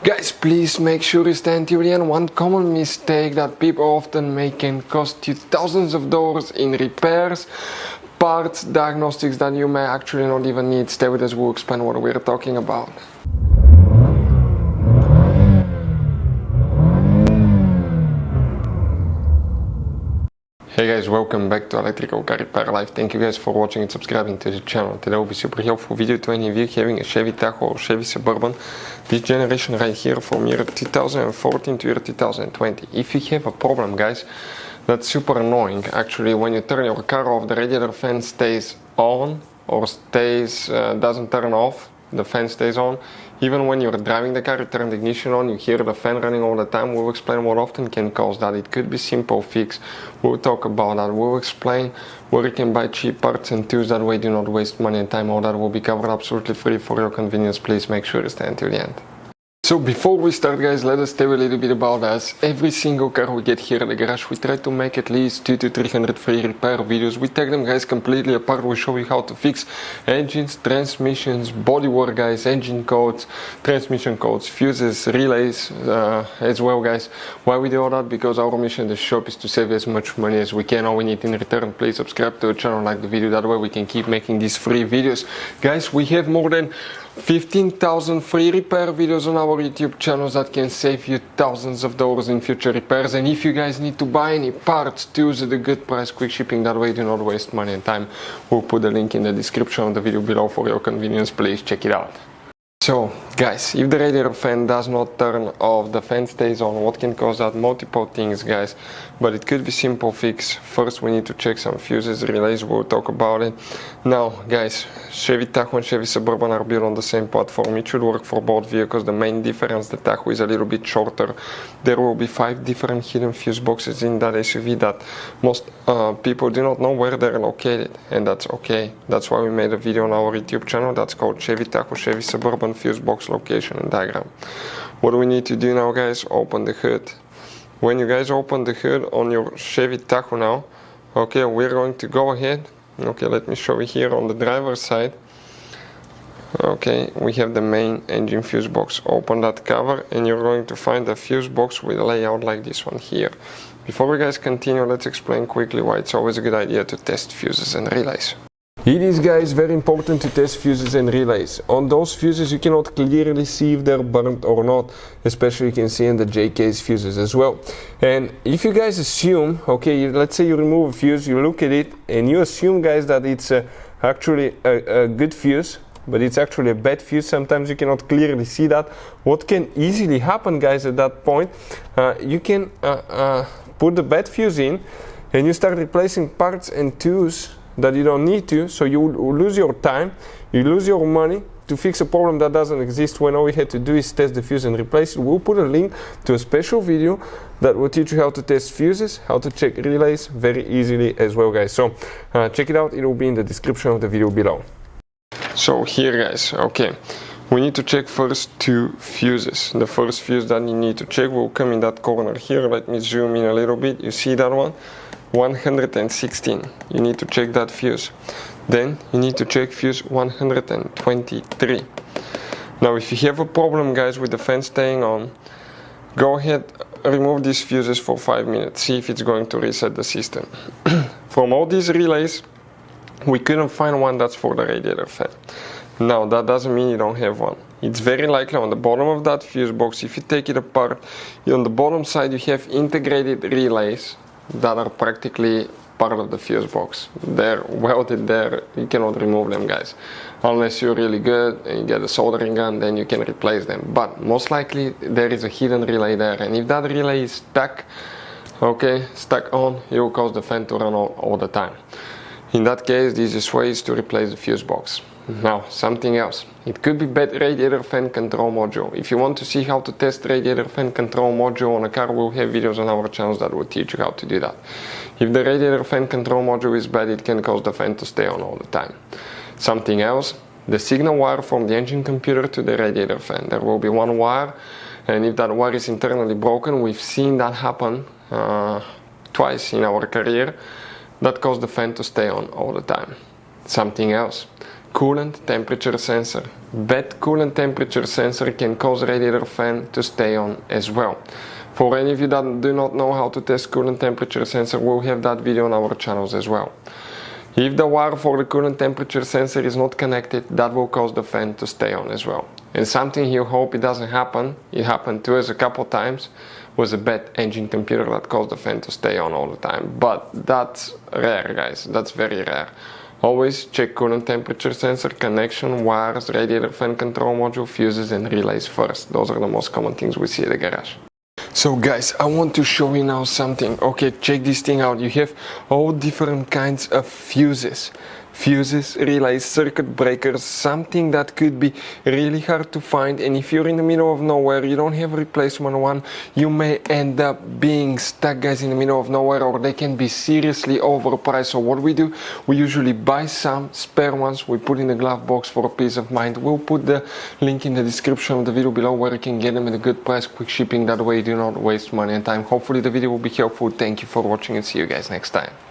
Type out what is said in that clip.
Guys, please make sure you stand till the end. One common mistake that people often make can cost you thousands of dollars in repairs, parts, diagnostics that you may actually not even need. Stay with us, we'll explain what we're talking about. Hey guys, welcome back to Electrical Car Repair Live. Thank you guys for watching and subscribing to the channel. Today will be super helpful video to any of you having a Chevy Tahoe or Chevy Suburban. This generation right here from year 2014 to year 2020. If you have a problem, guys, that's super annoying. Actually, when you turn your car off, the radiator fan stays on or doesn't turn off. The fan stays on. Even when you're driving the car, you turn the ignition on, you hear the fan running all the time. We'll explain what often can cause that. It could be simple fix. We'll talk about that. We'll explain where you can buy cheap parts and tools. That way do not waste money and time. All that will be covered absolutely free for your convenience. Please make sure to stay until the end. So before we start, guys, let us tell you a little bit about us. Every single car we get here at the garage, we try to make at least 200 to 300 free repair videos. We take them, guys, completely apart. We show you how to fix engines, transmissions, bodywork, guys, engine codes, transmission codes, fuses, relays as well, guys. Why we do all that? Because our mission in the shop is to save as much money as we can. All we need in return, please subscribe to the channel, like the video. That way we can keep making these free videos. Guys, we have more than 15,000 free repair videos on our YouTube channels that can save you thousands of dollars in future repairs. And if you guys need to buy any parts, tools at a good price, quick shipping, that way do not waste money and time. We'll put the link in the description of the video below for your convenience. Please check it out. So guys, if the radiator fan does not turn off, the fan stays on, what can cause that? Multiple things, guys, but it could be simple fix. First we need to check some fuses, relays. We'll talk about it. Now guys, Chevy Tahoe and Chevy Suburban are built on the same platform. It should work for both vehicles. The main difference, the Tahoe is a little bit shorter. There will be 5 different hidden fuse boxes in that SUV that most people do not know where they're located, and that's okay. That's why we made a video on our YouTube channel that's called Chevy Tahoe Chevy Suburban fuse box location and diagram. What do we need to do now, guys? Open the hood. When you guys open the hood on your Chevy Tahoe now, okay, we're going to go ahead. Okay, let me show you here on the driver's side. Okay, we have the main engine fuse box. Open that cover and you're going to find a fuse box with a layout like this one here. Before we guys continue, let's explain quickly why it's always a good idea to test fuses and relays. It is, guys, very important to test fuses and relays. On those fuses you cannot clearly see if they're burnt or not, especially you can see in the J-case fuses as well. And if you guys assume, okay, let's say you remove a fuse, you look at it and you assume, guys, that it's actually a good fuse, but it's actually a bad fuse. Sometimes you cannot clearly see that. What can easily happen, guys, at that point, you can put the bad fuse in and you start replacing parts and tools that you don't need to, so you lose your time, you lose your money to fix a problem that doesn't exist, when all we had to do is test the fuse and replace it. We'll put a link to a special video that will teach you how to test fuses, how to check relays very easily as well, guys. So check it out, it will be in the description of the video below. So here, guys, okay, we need to check first 2 fuses. The first fuse that you need to check will come in that corner here. Let me zoom in a little bit. You see that one? 116. You need to check that fuse. Then you need to check fuse 123. Now if you have a problem, guys, with the fan staying on, go ahead, remove these fuses for 5 minutes, see if it's going to reset the system. From all these relays, we couldn't find one that's for the radiator fan. Now that doesn't mean you don't have one. It's very likely on the bottom of that fuse box. If you take it apart, on the bottom side you have integrated relays that are practically part of the fuse box. They're welded there, you cannot remove them, guys. Unless you're really good and you get a soldering gun, then you can replace them. But most likely there is a hidden relay there, and if that relay is stuck, okay, stuck on, it will cause the fan to run all the time. In that case, the easiest way is to replace the fuse box. Now, something else. It could be bad radiator fan control module. If you want to see how to test radiator fan control module on a car, we'll have videos on our channels that will teach you how to do that. If the radiator fan control module is bad, it can cause the fan to stay on all the time. Something else, the signal wire from the engine computer to the radiator fan. There will be one wire, and if that wire is internally broken, we've seen that happen twice in our career, that caused the fan to stay on all the time. Something else, coolant temperature sensor. Bad coolant temperature sensor can cause radiator fan to stay on as well. For any of you that do not know how to test coolant temperature sensor, we'll have that video on our channels as well. If the wire for the coolant temperature sensor is not connected, that will cause the fan to stay on as well. And something you hope it doesn't happen, it happened to us a couple times, was a bad engine computer that caused the fan to stay on all the time. But that's rare, guys, that's very rare. Always check coolant temperature sensor, connection, wires, radiator fan control module, fuses and relays first. Those are the most common things we see at the garage. So guys, I want to show you now something. Okay, check this thing out. You have all different kinds of fuses. Fuses, relays, circuit breakers, something that could be really hard to find, and if you're in the middle of nowhere, you don't have a replacement one, you may end up being stuck, guys, in the middle of nowhere, or they can be seriously overpriced. So what we do, we usually buy some spare ones, we put in the glove box for a peace of mind. We'll put the link in the description of the video below where you can get them at a good price, quick shipping, that way you do not waste money and time. Hopefully the video will be helpful. Thank you for watching and see you guys next time.